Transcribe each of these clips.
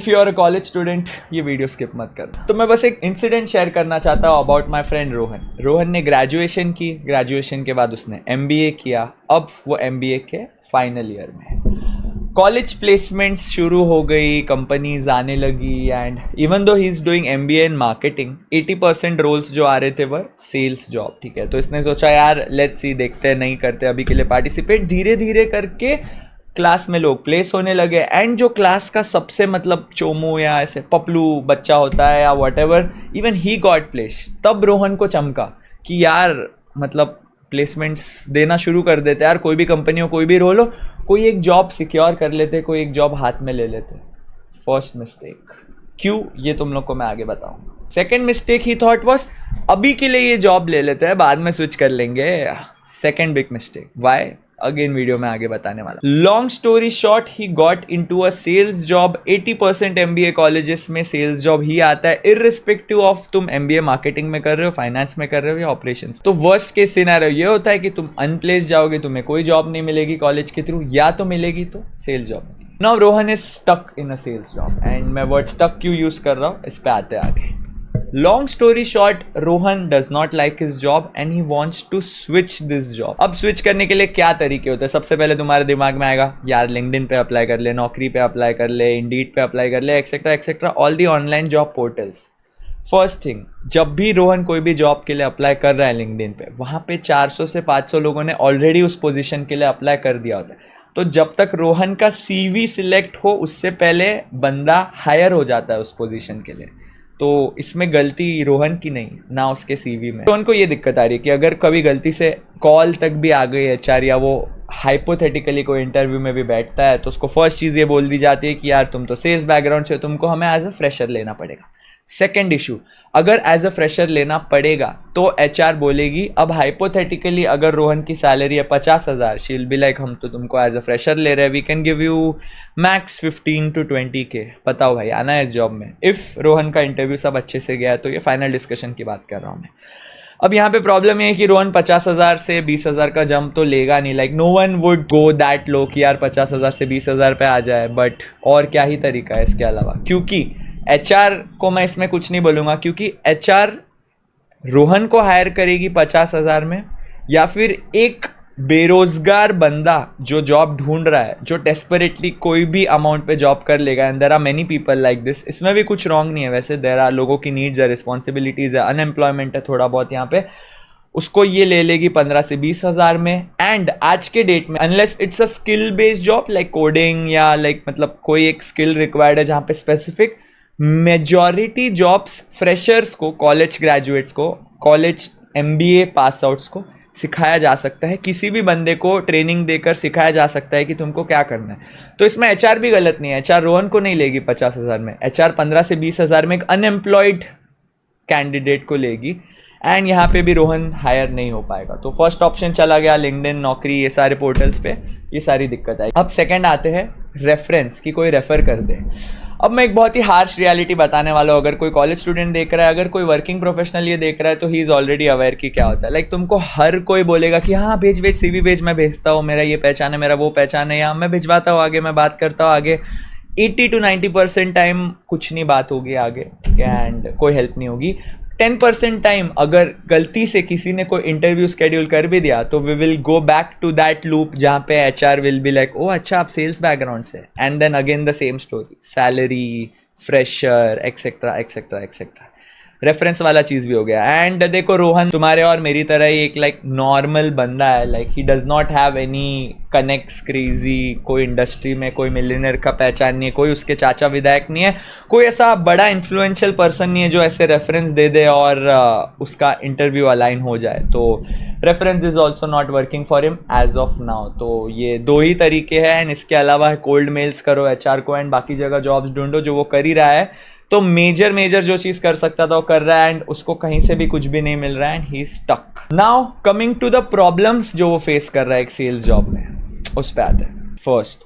If you are a college student ये video skip मत कर। तो मैं बस एक इंसिडेंट शेयर करना चाहता हूँ about my friend Rohan. Rohan ने ग्रेजुएशन की, ग्रेजुएशन के बाद उसने MBA किया, अब वो MBA के फाइनल ईयर में है। कॉलेज प्लेसमेंट्स शुरू हो गई, कंपनीज आने लगी and even though he is doing MBA in marketing, 80% roles जो आ रहे थे वह सेल्स जॉब। ठीक है, तो इसने सोचा यार लेट्स सी, देखते हैं, नहीं करते अभी के लिए पार्टिसिपेट। धीरे धीरे करके क्लास में लोग प्लेस होने लगे एंड जो क्लास का सबसे मतलब चोमू या ऐसे पपलू बच्चा होता है या what ever, even he got place. तब रोहन को चमका कि यार मतलब प्लेसमेंट्स देना शुरू कर देते यार, कोई भी कंपनी हो, कोई भी रोल हो, कोई एक जॉब सिक्योर कर लेते, कोई एक जॉब हाथ में ले लेते। फर्स्ट मिस्टेक, क्यों, ये तुम लोग को मैं आगे बताऊंगा। Second mistake he thought was अभी के लिए ये जॉब ले लेते हैं, बाद में स्विच कर लेंगे। Second big mistake, why, again video में आगे बताने वाला। Long story short, he got into a sales job. 80% MBA colleges में सेल्स जॉब ही आता है, इररिस्पेक्टिव ऑफ तुम MBA मार्केटिंग में कर रहे हो, फाइनेंस में कर रहे हो या ऑपरेशंस। तो वर्स्ट केस सिनेरियो ये होता है कि तुम अनप्लेस जाओगे, तुम्हें कोई जॉब नहीं मिलेगी कॉलेज के थ्रू, या तो मिलेगी तो sales job. Now Rohan is stuck in a sales job and मैं वर्ड स्टक क्यों यूज कर रहा हूँ इस पे आते आगे। Long story short, Rohan does not like his job and he wants to switch this job. अब स्विच करने के लिए क्या तरीके होते हैं? सबसे पहले तुम्हारे दिमाग में आएगा यार लिंक्डइन पे अप्लाई कर ले, नौकरी पे अप्लाई कर ले, इंडीड पे अप्लाई कर ले, etcetera etcetera, all the online job portals. First thing, जब भी रोहन कोई भी जॉब के लिए अप्लाई कर रहा है लिंक्डइन पे, वहाँ पे 400 से 500 लोगों ने ऑलरेडी उस पोजीशन के लिए अप्लाई कर दिया होता है। तो जब तक रोहन का CV सिलेक्ट हो उससे पहले बंदा हायर हो जाता है उस पोजीशन के लिए। तो इसमें गलती रोहन की नहीं ना उसके CV में। रोहन को ये दिक्कत आ रही है कि अगर कभी गलती से कॉल तक भी आ गई HR या वो हाइपोथेटिकली कोई इंटरव्यू में भी बैठता है तो उसको फर्स्ट चीज़ ये बोल दी जाती है कि यार तुम तो सेल्स बैकग्राउंड से, तुमको हमें एज अ फ्रेशर लेना पड़ेगा। सेकेंड इशू, अगर एज अ फ्रेशर लेना पड़ेगा तो HR बोलेगी, अब हाइपोथेटिकली अगर रोहन की सैलरी है 50,000, शी विल बी लाइक हम तो तुमको एज अ फ्रेशर ले रहे हैं, we can give you max 15 to 20K, बताओ भाई आना है इस जॉब में। इफ रोहन का इंटरव्यू सब अच्छे से गया तो ये फाइनल डिस्कशन की बात कर रहा हूँ मैं। अब यहाँ पे प्रॉब्लम ये है कि रोहन 50,000 से 20,000 का जंप तो लेगा नहीं, like no one would go that low कि यार 50,000 से 20,000 पे आ जाए। बट और क्या ही तरीका है इसके अलावा, क्योंकि HR को मैं इसमें कुछ नहीं बोलूँगा, क्योंकि HR रोहन को हायर करेगी 50,000 में, या फिर एक बेरोजगार बंदा जो जॉब ढूंढ रहा है, जो डेस्परेटली कोई भी अमाउंट पे जॉब कर लेगा। And there are many people like this, इसमें भी कुछ रॉन्ग नहीं है वैसे, देयर आर लोगों की नीड्स है, रिस्पॉन्सिबिलिटीज़ है, अनएम्प्लॉयमेंट है थोड़ा बहुत यहाँ पे, उसको ये ले लेगी 15 से 20,000 में। एंड आज के डेट में unless it's a skill based job like coding या लाइक मतलब कोई एक स्किल रिक्वायर्ड है जहाँ पे स्पेसिफिक, मेजॉरिटी जॉब्स फ्रेशर्स को, कॉलेज ग्रेजुएट्स को, कॉलेज MBA पास आउट्स को सिखाया जा सकता है। किसी भी बंदे को ट्रेनिंग देकर सिखाया जा सकता है कि तुमको क्या करना है। तो इसमें HR भी गलत नहीं है, HR रोहन को नहीं लेगी 50,000 में, HR 15 से 20,000 में एक अनएम्प्लॉयड कैंडिडेट को लेगी एंड यहाँ पे भी रोहन हायर नहीं हो पाएगा। तो फर्स्ट ऑप्शन चला गया लिंक्डइन, नौकरी, ये सारे पोर्टल्स पे ये सारी दिक्कत आई। अब सेकंड आते हैं रेफरेंस, कि कोई रेफर कर दे। अब मैं एक बहुत ही हार्श रियलिटी बताने वाला हूँ। अगर कोई कॉलेज स्टूडेंट देख रहा है, अगर कोई वर्किंग प्रोफेशनल ये देख रहा है, तो ही इज़ ऑलरेडी अवेयर कि क्या होता है। लाइक तुमको हर कोई बोलेगा कि हाँ भेज CV भेज, मैं भेजता हूँ, मेरा ये पहचान है, मेरा वो पहचान है, या मैं भिजवाता हूँ आगे, मैं बात करता हूँ आगे। 80 to 90% टाइम कुछ नहीं बात होगी आगे, ठीक है, एंड कोई हेल्प नहीं होगी। 10% टाइम अगर गलती से किसी ने कोई इंटरव्यू शेड्यूल कर भी दिया तो we will go back to that loop जहाँ पे HR will be like oh अच्छा आप सेल्स बैकग्राउंड से, and then again the same story, salary, fresher, etcetera etcetera etcetera. Reference वाला चीज़ भी हो गया। एंड देखो रोहन तुम्हारे और मेरी तरह ही एक लाइक नॉर्मल बंदा है, like he does not have any connects crazy, कोई इंडस्ट्री में कोई मिलियनर का पहचान नहीं है, कोई उसके चाचा विधायक नहीं है, कोई ऐसा बड़ा इन्फ्लुएंशियल पर्सन नहीं है जो ऐसे रेफरेंस दे दे और उसका इंटरव्यू अलाइन हो जाए। तो reference is also not working for him as of now. तो ये दो ही तरीके हैं एंड इसके अलावा कोल्ड मेल्स करो HR को एंड बाकी जगह जॉब्स ढूंढो, जो वो कर ही रहा है। तो मेजर जो चीज कर सकता था वो कर रहा है एंड उसको कहीं से भी कुछ भी नहीं मिल रहा है and he is stuck. Now coming to the problems जो वो फेस कर रहा है एक सेल्स जॉब में, उस पे आते हैं। First,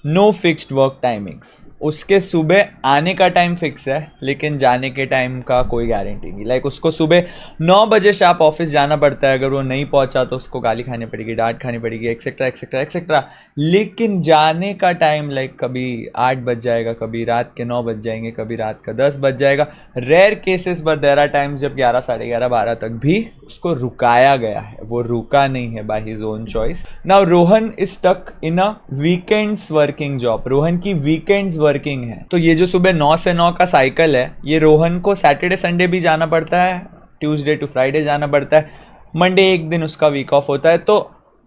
no fixed work timings. उसके सुबह आने का टाइम फिक्स है लेकिन जाने के टाइम का कोई गारंटी नहीं। लाइक उसको सुबह 9 बजे शार्प ऑफिस जाना पड़ता है, अगर वो नहीं पहुंचा तो उसको गाली खानी पड़ेगी, डांट खानी पड़ेगी, एक्सेट्रा एक्सेट्रा एक्सेट्रा। लेकिन जाने का टाइम लाइक कभी 8 बज जाएगा, कभी रात के 9 बज जाएंगे, कभी रात का 10 बज जाएगा। Rare cases but there are times जब 11, 11:30, 12 तक भी उसको रुकाया गया है, वो रुका नहीं है by his own choice. Now Rohan is stuck in a weekends working job. Rohan की वीकेंड्स वर्किंग है, तो ये जो सुबह 9 से 9 का साइकिल है, ये रोहन को सैटरडे संडे भी जाना पड़ता है, ट्यूसडे टू फ्राइडे जाना पड़ता है, मंडे एक दिन उसका वीक ऑफ होता है। तो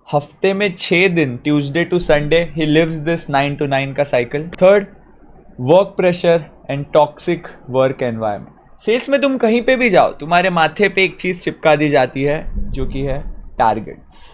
हफ्ते में 6 दिन, Tuesday to Sunday, he lives this 9 to 9 का cycle. Third, work pressure and toxic work environment. Sales में तुम कहीं पे भी जाओ, तुम्हारे माथे पे एक चीज चिपका दी जाती है जो कि है टारगेट्स।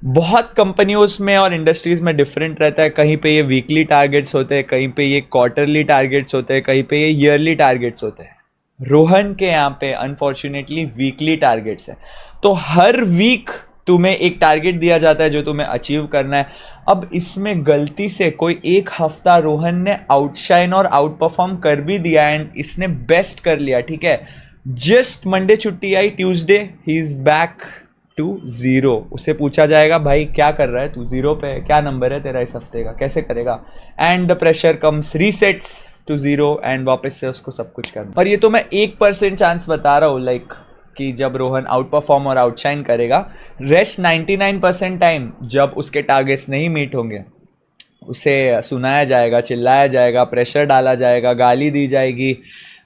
बहुत कंपनियों में और इंडस्ट्रीज में डिफरेंट रहता है, कहीं पे ये वीकली टारगेट्स होते हैं, कहीं पे ये क्वार्टरली टारगेट्स होते हैं, कहीं पे ये ईयरली टारगेट्स होते हैं। रोहन के यहाँ पे अनफॉर्चुनेटली वीकली टारगेट्स है, तो हर वीक तुम्हें एक टारगेट दिया जाता है जो तुम्हें अचीव करना है। अब इसमें गलती से कोई एक हफ्ता रोहन ने आउटशाइन और आउट परफॉर्म कर भी दिया एंड इसने बेस्ट कर लिया, ठीक है, जस्ट मंडे छुट्टी आई, ट्यूसडे ही इज बैक टू 0। उससे पूछा जाएगा भाई क्या कर रहा है तू, 0 पे, क्या नंबर है तेरा इस हफ्ते का, कैसे करेगा? And the pressure comes, resets to 0 and वापस से उसको सब कुछ करना। और ये तो मैं 1% चांस बता रहा हूँ, लाइक कि जब रोहन आउट परफॉर्म और आउटशाइन करेगा। रेस्ट 99% टाइम जब उसके टारगेट्स नहीं मीट होंगे, उसे सुनाया जाएगा, चिल्लाया जाएगा, प्रेशर डाला जाएगा, गाली दी जाएगी,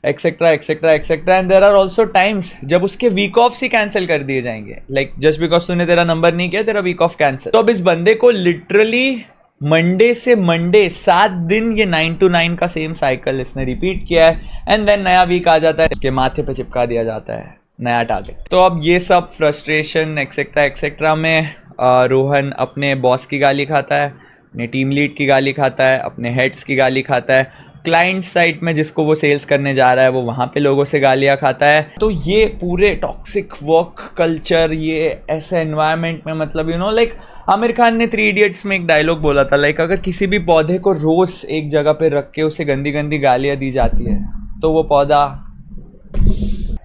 etcetera etcetera etcetera. And there are also times जब उसके वीक ऑफ ही कैंसिल कर दिए जाएंगे, लाइक जस्ट बिकॉज तूने तेरा नंबर नहीं किया, तेरा वीक ऑफ कैंसिल। तो अब इस बंदे को लिटरली मंडे से मंडे 7 दिन ये 9 to 9 का सेम साइकिल इसने रिपीट किया है। एंड देन नया वीक आ जाता है, उसके माथे पे चिपका दिया जाता है नया टारगेट। तो अब ये सब फ्रस्ट्रेशन एक्सेट्रा एक्सेट्रा में रोहन अपने बॉस की गाली खाता है, अपने टीम लीड की गाली खाता है, अपने हेड्स की गाली खाता है, क्लाइंट साइड में जिसको वो सेल्स करने जा रहा है वो वहाँ पे लोगों से गालियाँ खाता है। तो ये पूरे टॉक्सिक वर्क कल्चर, ये ऐसे एनवायरनमेंट में, मतलब you know like Aamir Khan ने 3 इडियट्स में एक डायलॉग बोला था, लाइक अगर किसी भी पौधे को रोज एक जगह पे रख के उसे गंदी गंदी गालियाँ दी जाती है तो वो पौधा,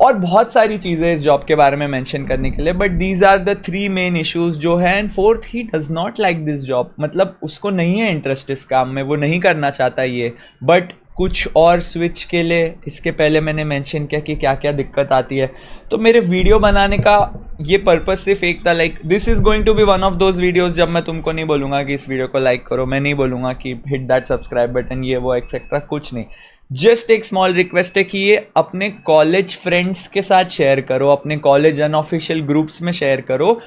और बहुत सारी चीज़ें इस जॉब के बारे में मेंशन करने के लिए, but these are the 3 main issues जो है। And fourth, he does not like this job, मतलब उसको नहीं है इंटरेस्ट इस काम में, वो नहीं करना चाहता ये। बट कुछ और स्विच के लिए इसके पहले मैंने मेंशन किया कि क्या क्या दिक्कत आती है। तो मेरे वीडियो बनाने का ये पर्पस सिर्फ एक था, like this is going to be one of those videos जब मैं तुमको नहीं बोलूँगा कि इस वीडियो को लाइक करो, मैं नहीं बोलूँगा कि हिट दैट सब्सक्राइब बटन, ये वो एक्सेट्रा, कुछ नहीं। जस्ट एक स्मॉल रिक्वेस्ट है कि ये अपने कॉलेज फ्रेंड्स के साथ शेयर करो, अपने कॉलेज अनऑफिशियल ग्रुप्स में शेयर करो।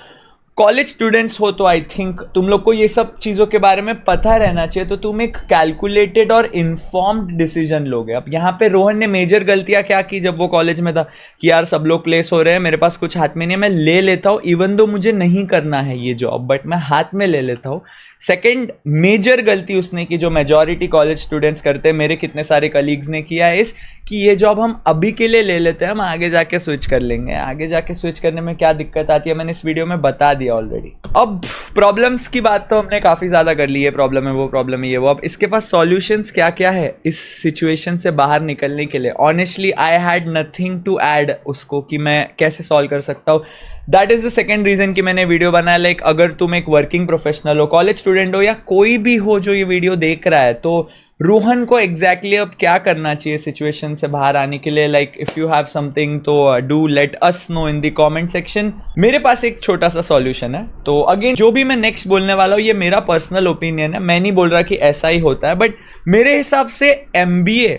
कॉलेज स्टूडेंट्स हो तो आई थिंक तुम लोग को ये सब चीज़ों के बारे में पता रहना चाहिए, तो तुम एक कैलकुलेटेड और इन्फॉर्म्ड डिसीजन लोगे। अब यहाँ पे रोहन ने मेजर गलतियाँ क्या की जब वो कॉलेज में था कि यार सब लोग प्लेस हो रहे हैं, मेरे पास कुछ हाथ में नहीं है, मैं ले लेता हूँ, इवन दो मुझे नहीं करना है ये जॉब, बट मैं हाथ में ले लेता हूँ। सेकेंड मेजर गलती उसने की जो मेजॉरिटी कॉलेज स्टूडेंट्स करते हैं, मेरे कितने सारे कलीग्स ने किया है, इस कि ये जॉब हम अभी के लिए ले लेते हैं, हम आगे जाके स्विच कर लेंगे। आगे जाके स्विच करने में क्या दिक्कत आती है मैंने इस वीडियो में बता दिया ऑलरेडी। अब प्रॉब्लम्स की बात तो हमने काफ़ी ज़्यादा कर ली है, प्रॉब्लम है वो, प्रॉब्लम है ये वो। अब इसके पास सॉल्यूशंस क्या क्या है इस सिचुएशन से बाहर निकलने के लिए? Honestly I had nothing to add उसको कि मैं कैसे सॉल्व कर सकता हूँ। That is the second reason कि मैंने वीडियो बनाया। लाइक अगर तुम एक वर्किंग प्रोफेशनल हो, कॉलेज स्टूडेंट हो, या कोई भी हो जो ये वीडियो देख रहा है, तो रोहन को एग्जैक्टली अब क्या करना चाहिए सिचुएशन से बाहर आने के लिए? Like if you have something to do let us know in the comment section. मेरे पास एक छोटा सा सॉल्यूशन है। तो अगेन जो भी मैं नेक्स्ट बोलने वाला हूँ ये मेरा पर्सनल ओपिनियन है, मैं नहीं बोल रहा कि ऐसा ही होता है, बट मेरे हिसाब से MBA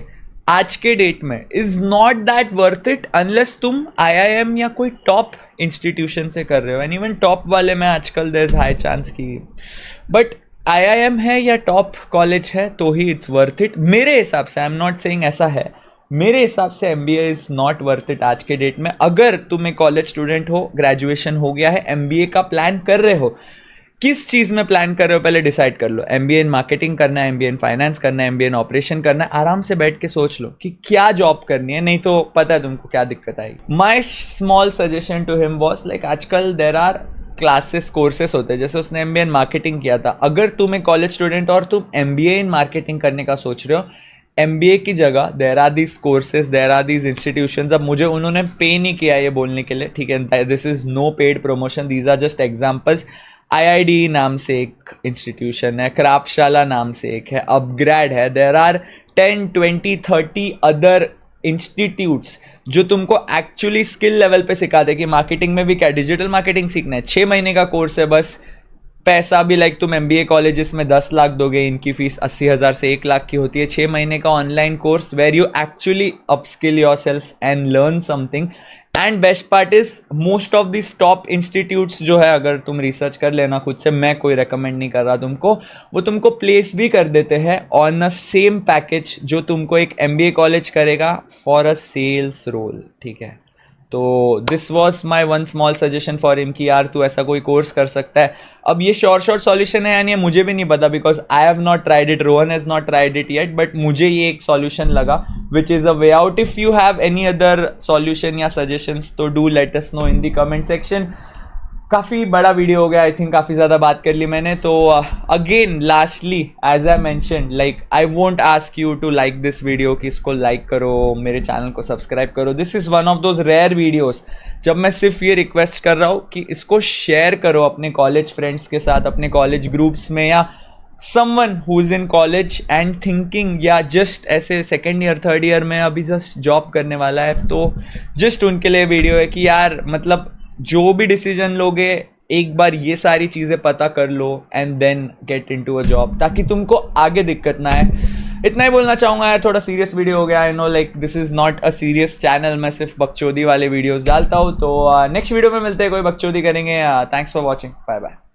आज के डेट में is not that worth it unless तुम IIM या कोई टॉप इंस्टीट्यूशन से कर रहे हो। एंड इवन टॉप वाले में आजकल देयर इज हाई चांस की, बट IIM है या टॉप कॉलेज है तो ही इट्स वर्थ इट मेरे हिसाब से। आई एम नॉट सेइंग ऐसा है, मेरे हिसाब से MBA is not worth it आज के डेट में। अगर तुम एक कॉलेज स्टूडेंट हो, ग्रेजुएशन हो गया है, MBA का प्लान कर रहे हो, किस चीज़ में प्लान कर रहे हो पहले डिसाइड कर लो। MBA इन मार्केटिंग करना है, MBA इन फाइनेंस करना है, MBA इन ऑपरेशन करना है, आराम से बैठ के सोच लो कि क्या जॉब करनी है, नहीं तो पता है तुमको क्या दिक्कत आएगी। My small suggestion to him was like आजकल देर आर क्लासेस कोर्सेस होते हैं, जैसे उसने MBA इन मार्केटिंग किया था। अगर तुम एक कॉलेज स्टूडेंट और तुम MBA इन मार्केटिंग करने का सोच रहे हो, MBA की जगह there are these courses, there are these institutions. अब मुझे उन्होंने पे नहीं किया ये बोलने के लिए, ठीक है, this is no paid promotion, these are just examples. IID नाम से एक इंस्टीट्यूशन है, क्राफ्टशाला नाम से एक है, अपग्रेड है, देयर आर 10, 20, 30 अदर इंस्टीट्यूट्स जो तुमको एक्चुअली स्किल लेवल पे सिखाते हैं कि मार्केटिंग में भी क्या डिजिटल मार्केटिंग सीखना है। 6 महीने का कोर्स है बस। पैसा भी लाइक तुम MBA कॉलेजेस में 10 लाख दोगे, इनकी फीस 80,000 से 1 लाख की होती है। 6 महीने का online course where you actually upskill yourself and learn something. And best part is most of this top institutes जो है, अगर तुम रिसर्च कर लेना खुद से, मैं कोई रेकमेंड नहीं कर रहा तुमको, वो तुमको प्लेस भी कर देते हैं ऑन अ सेम पैकेज जो तुमको एक MBA कॉलेज करेगा फॉर अ सेल्स रोल, ठीक है। तो this was my one small suggestion for him कि यार तू ऐसा कोई कोर्स कर सकता है। अब ये शॉर्ट सॉल्यूशन है यानी मुझे भी नहीं पता, because I have not tried it, Rohan has not tried it yet, but मुझे ये एक सॉल्यूशन लगा which is a way out. If you have any other solution या सजेशंस तो do let us know in the comment section. काफ़ी बड़ा video हो गया, आई थिंक काफ़ी ज़्यादा बात कर ली मैंने। तो again lastly as I mention, like I won't ask you to like this video कि इसको लाइक करो, मेरे चैनल को सब्सक्राइब करो। This is one of those rare videos जब मैं सिर्फ ये रिक्वेस्ट कर रहा हूँ कि इसको शेयर करो अपने कॉलेज फ्रेंड्स के साथ, अपने कॉलेज ग्रुप्स में, या someone who is in college and thinking, या जस्ट ऐसे सेकेंड ईयर थर्ड ईयर में अभी जस्ट जॉब करने वाला है, तो जस्ट उनके लिए वीडियो है कि यार मतलब जो भी डिसीजन लोगे एक बार ये सारी चीज़ें पता कर लो and then get into a job, ताकि तुमको आगे दिक्कत ना आए। इतना ही बोलना चाहूँगा यार, थोड़ा सीरियस वीडियो हो गया, I know like this is not a serious channel, मैं सिर्फ बकचोदी वाले वीडियोस डालता हूँ। तो नेक्स्ट वीडियो में मिलते हैं, कोई बकचोदी करेंगे। Thanks for watching, bye bye.